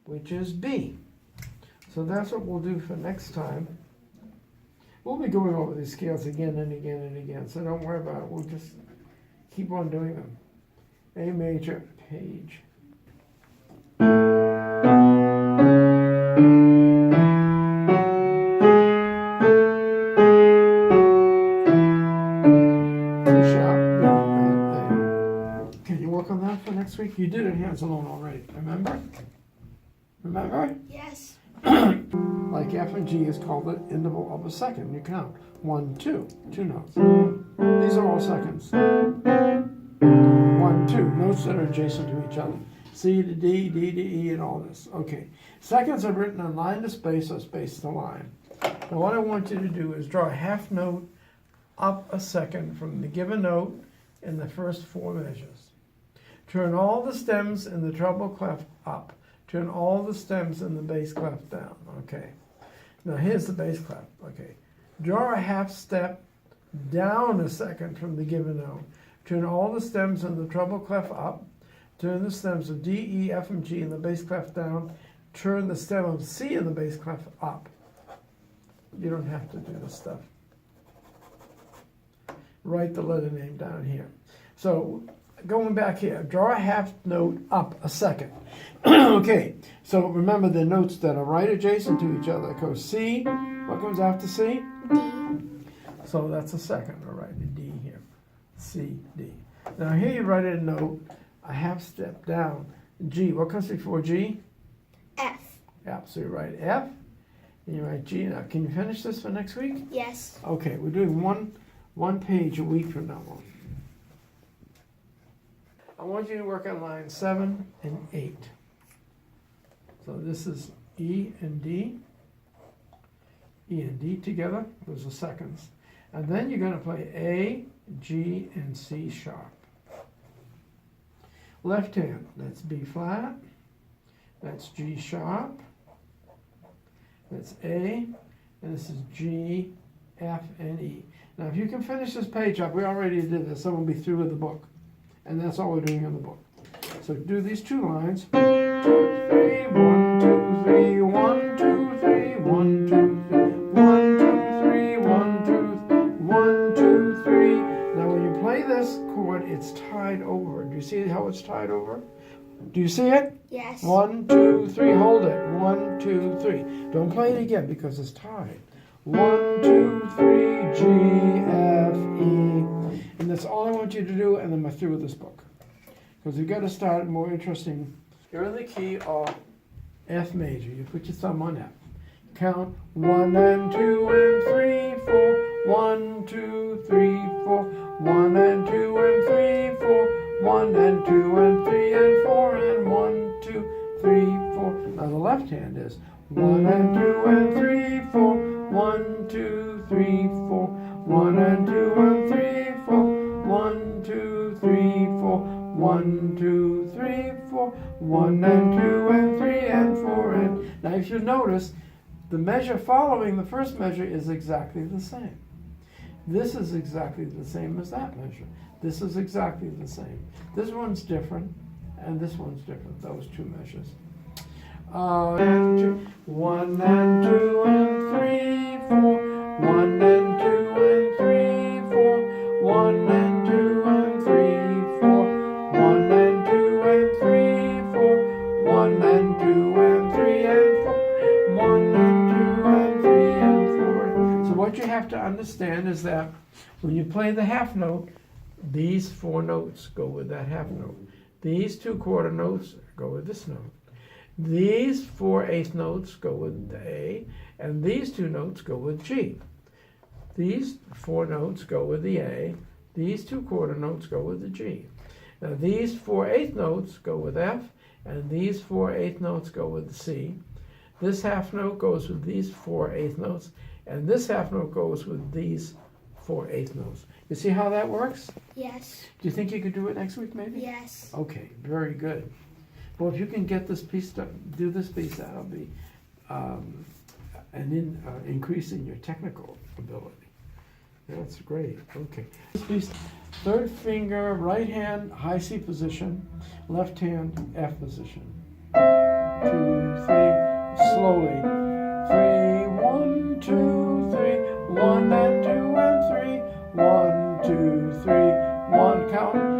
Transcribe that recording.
which is B. So that's what we'll do for next time. We'll be going over these scales again and again and again, so don't worry about it. We'll just keep on doing them. A major, page. Next week, you did it hands alone already, remember? Remember? Yes. Like F and G is called the interval of a second. You count 1, 2, 2 notes. These are all seconds. 1, 2, notes that are adjacent to each other. C to D, D to E, and all this. Okay. Seconds are written on line to space or space to line. Now what I want you to do is draw a half note up a second from the given note in the first 4 measures. Turn all the stems in the treble clef up. Turn all the stems in the bass clef down. Okay. Now here's the bass clef. Okay. Draw a half step down a second from the given note. Turn all the stems in the treble clef up. Turn the stems of D, E, F, and G in the bass clef down. Turn the stem of C in the bass clef up. You don't have to do this stuff. Write the letter name down here. So going back here, draw a half note up a second. Okay, so remember the notes that are right adjacent to each other. It goes C. What comes after C? D. So that's a second. I'll write a D here. C, D. Now here you write a note a half step down. G. What comes before G? F. F. So you write F and you write G. Now can you finish this for next week? Yes. Okay, we're doing one page a week from now on. I want you to work on lines 7 and 8. So this is E and D. E and D together, those are seconds. And then you're going to play A, G, and C sharp. Left hand, that's B flat, that's G sharp, that's A, and this is G, F, and E. Now if you can finish this page up, we already did this, so we'll be through with the book. And that's all we're doing in the book. So do these 2 lines. 2, 3, 1, 2, 3, 1, 2, 3, 1, 2, 3, 1, 2, 3, 1, 2, 1, 2, 3. Now when you play this chord, it's tied over. Do you see how it's tied over? Do you see it? Yes. 1, 2, 3, hold it. 1, 2, 3. Don't play it again because it's tied. 1, 2, 3, G, F, E. And that's all I want you to do, and then we're through with this book. Because you've got to start more interesting. You're in the key of F major. You put your thumb on F. Count 1 and 2 and 3, 4. 1, 2, 3, 4. 1 and 2 and 3, 4. 1 and 2 and 3 and 4 and 1, 2, 3, 4. Now the left hand is 1 and 2 and 3, 4. 1, 2, 3, 4. 1 and 2 and 3, 4. 1, 2, 3, 4. 1, 2, 3, 4. 1 and 2 and 3 and 4 and. Now if you notice, the measure following the first measure is exactly the same. This is exactly the same as that measure. This is exactly the same. This one's different, and this one's different, those 2 measures. 1 and 2 and 3, 4. 1 and 2 and 3, 4. 1 and 2 and 3, 4. 1 and 2 and 3, 4. 1 and 2 and 3 and 4. 1 and 2 and 3 and 4. So what you have to understand is that when you play the half note, these 4 notes go with that half note. These 2 quarter notes go with this note. These 4 eighth notes go with the A, and these 2 notes go with G. These 4 notes go with the A. These 2 quarter notes go with the G. Now these 4 eighth notes go with F, and these 4 eighth notes go with the C. This half note goes with these 4 eighth notes, and this half note goes with these 4 eighth notes. You see how that works? Yes. Do you think you could do it next week, maybe? Yes. Okay, very good. Well, if you can get this piece done, do this piece, that'll be an increase in your technical ability. That's great. Okay. This piece, 3rd finger, right hand, high C position, left hand, F position. 2, 3. Slowly. 3, 1, 2, 3. 1 and 2 and 3. 1, 2, 3. 1. Count.